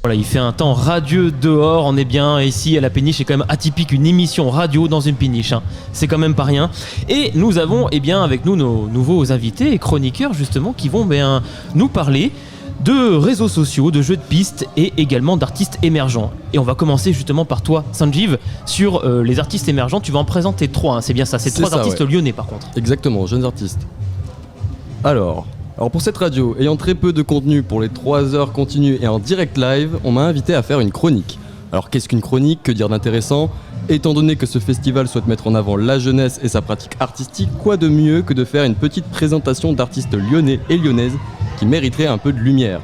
Voilà, il fait un temps radieux dehors, on est bien ici à la péniche, c'est quand même atypique une émission radio dans une péniche, hein. C'est quand même pas rien. Et nous avons avec nous nos nouveaux invités et chroniqueurs justement qui vont nous parler de réseaux sociaux, de jeux de pistes et également d'artistes émergents. Et on va commencer justement par toi, Sanjeev, sur les artistes émergents. Tu vas en présenter 3, hein, c'est bien ça, c'est 3 artistes lyonnais par contre. Exactement, jeunes artistes. Alors pour cette radio, ayant très peu de contenu pour les 3 heures continues et en direct live, on m'a invité à faire une chronique. Alors qu'est-ce qu'une chronique ? Que dire d'intéressant ? Étant donné que ce festival souhaite mettre en avant la jeunesse et sa pratique artistique, quoi de mieux que de faire une petite présentation d'artistes lyonnais et lyonnaises qui mériteraient un peu de lumière.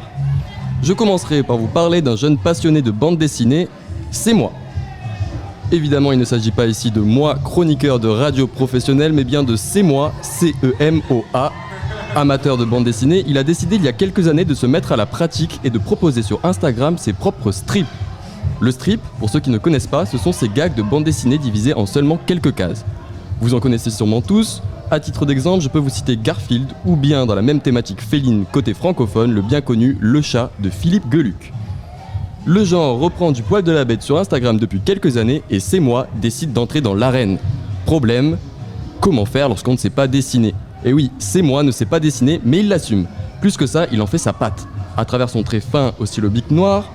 Je commencerai par vous parler d'un jeune passionné de bande dessinée, c'est moi. Évidemment, il ne s'agit pas ici de moi, chroniqueur de radio professionnel, mais bien de c'est moi, C-E-M-O-A. Amateur de bande dessinée, il a décidé il y a quelques années de se mettre à la pratique et de proposer sur Instagram ses propres strips. Le strip, pour ceux qui ne connaissent pas, ce sont ces gags de bande dessinée divisés en seulement quelques cases. Vous en connaissez sûrement tous. À titre d'exemple, je peux vous citer Garfield, ou bien dans la même thématique féline côté francophone, le bien connu Le Chat de Philippe Geluck. Le genre reprend du poil de la bête sur Instagram depuis quelques années et c'est moi décide d'entrer dans l'arène. Problème, comment faire lorsqu'on ne sait pas dessiner ? Et oui, c'est moi ne sait pas dessiner, mais il l'assume. Plus que ça, il en fait sa patte. À travers son trait fin au stylo bic noir,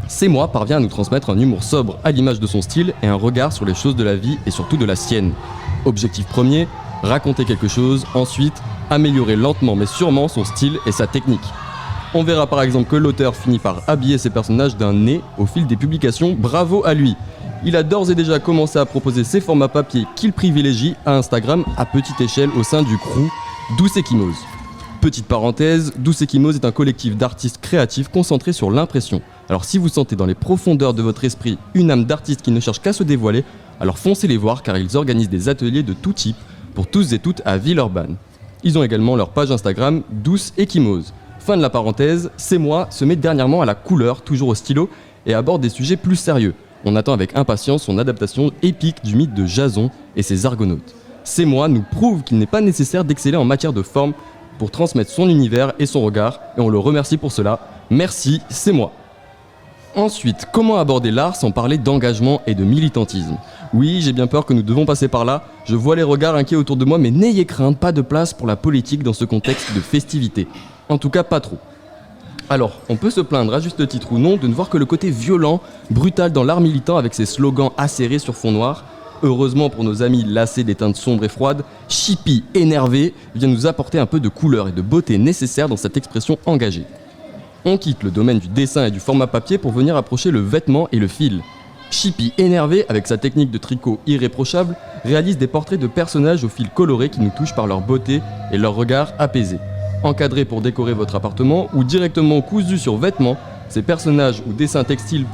c'est moi parvient à nous transmettre un humour sobre à l'image de son style et un regard sur les choses de la vie et surtout de la sienne. Objectif premier, raconter quelque chose, ensuite améliorer lentement mais sûrement son style et sa technique. On verra par exemple que l'auteur finit par habiller ses personnages d'un nez au fil des publications, bravo à lui. Il a d'ores et déjà commencé à proposer ses formats papier qu'il privilégie à Instagram à petite échelle au sein du crew Douce Ekimose. Petite parenthèse, Douce Ekimose est un collectif d'artistes créatifs concentrés sur l'impression. Alors si vous sentez dans les profondeurs de votre esprit une âme d'artiste qui ne cherche qu'à se dévoiler, alors foncez les voir car ils organisent des ateliers de tout type pour tous et toutes à Villeurbanne. Ils ont également leur page Instagram Douce Ekimose. Fin de la parenthèse, c'est moi se met dernièrement à la couleur, toujours au stylo, et aborde des sujets plus sérieux. On attend avec impatience son adaptation épique du mythe de Jason et ses Argonautes. C'est moi nous prouve qu'il n'est pas nécessaire d'exceller en matière de forme pour transmettre son univers et son regard, et on le remercie pour cela. Merci, c'est moi. Ensuite, comment aborder l'art sans parler d'engagement et de militantisme ? Oui, j'ai bien peur que nous devons passer par là. Je vois les regards inquiets autour de moi, mais n'ayez crainte, pas de place pour la politique dans ce contexte de festivité. En tout cas, pas trop. Alors, on peut se plaindre, à juste titre ou non, de ne voir que le côté violent, brutal dans l'art militant avec ses slogans acérés sur fond noir. Heureusement pour nos amis lassés des teintes sombres et froides, Chippy énervé vient nous apporter un peu de couleur et de beauté nécessaire dans cette expression engagée. On quitte le domaine du dessin et du format papier pour venir approcher le vêtement et le fil. Chippy énervé, avec sa technique de tricot irréprochable, réalise des portraits de personnages au fil coloré qui nous touchent par leur beauté et leur regard apaisé. Encadrés pour décorer votre appartement ou directement cousus sur vêtements, ces personnages ou dessins textiles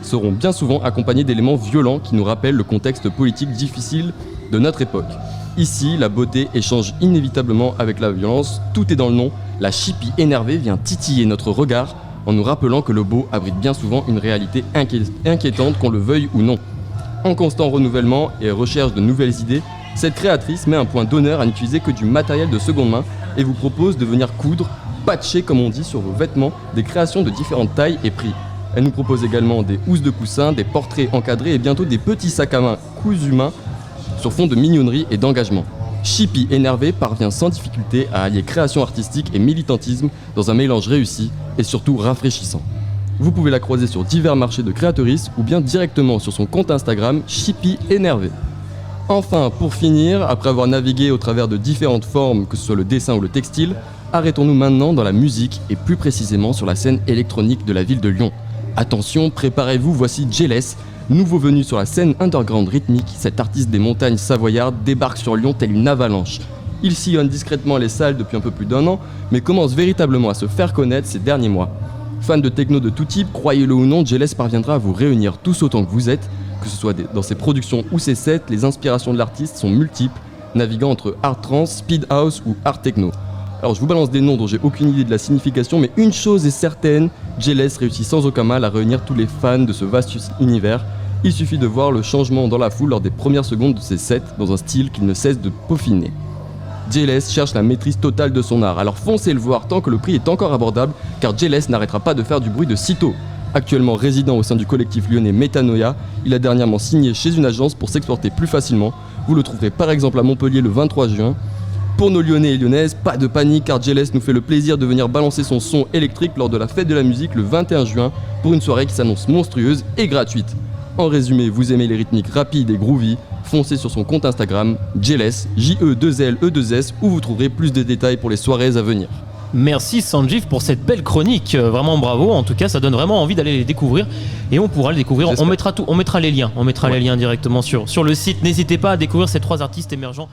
seront bien souvent accompagnés d'éléments violents qui nous rappellent le contexte politique difficile de notre époque. Ici, la beauté échange inévitablement avec la violence, tout est dans le nom. La Chippy énervée vient titiller notre regard en nous rappelant que le beau abrite bien souvent une réalité inquiétante qu'on le veuille ou non. En constant renouvellement et recherche de nouvelles idées, cette créatrice met un point d'honneur à n'utiliser que du matériel de seconde main et vous propose de venir coudre, patcher comme on dit sur vos vêtements, des créations de différentes tailles et prix. Elle nous propose également des housses de coussins, des portraits encadrés et bientôt des petits sacs à main cousus main sur fond de mignonnerie et d'engagement. Chippy énervé parvient sans difficulté à allier création artistique et militantisme dans un mélange réussi et surtout rafraîchissant. Vous pouvez la croiser sur divers marchés de créatrices ou bien directement sur son compte Instagram Chippy énervé. Enfin, pour finir, après avoir navigué au travers de différentes formes, que ce soit le dessin ou le textile, arrêtons-nous maintenant dans la musique et plus précisément sur la scène électronique de la ville de Lyon. Attention, préparez-vous, voici Jealous, nouveau venu sur la scène underground rythmique. Cet artiste des montagnes savoyardes débarque sur Lyon telle une avalanche. Il sillonne discrètement les salles depuis un peu plus d'1 an, mais commence véritablement à se faire connaître ces derniers mois. Fan de techno de tout type, croyez-le ou non, Jealous parviendra à vous réunir tous autant que vous êtes. Que ce soit dans ses productions ou ses sets, les inspirations de l'artiste sont multiples, naviguant entre art trance, speed house ou art techno. Alors je vous balance des noms dont j'ai aucune idée de la signification, mais une chose est certaine, Jealous réussit sans aucun mal à réunir tous les fans de ce vaste univers. Il suffit de voir le changement dans la foule lors des premières secondes de ses sets, dans un style qu'il ne cesse de peaufiner. Jealous cherche la maîtrise totale de son art, alors foncez le voir tant que le prix est encore abordable, car Jealous n'arrêtera pas de faire du bruit de sitôt. Actuellement résident au sein du collectif lyonnais Métanoïa, il a dernièrement signé chez une agence pour s'exporter plus facilement. Vous le trouverez par exemple à Montpellier le 23 juin. Pour nos Lyonnais et Lyonnaises, pas de panique car Jealous nous fait le plaisir de venir balancer son son électrique lors de la fête de la musique le 21 juin pour une soirée qui s'annonce monstrueuse et gratuite. En résumé, vous aimez les rythmiques rapides et groovy, foncez sur son compte Instagram Jealous, J-E-2-L-E-2-S, où vous trouverez plus de détails pour les soirées à venir. Merci Sanjeev pour cette belle chronique, vraiment bravo, en tout cas ça donne vraiment envie d'aller les découvrir et on pourra les découvrir, on mettra les liens directement sur le site, n'hésitez pas à découvrir ces 3 artistes émergents.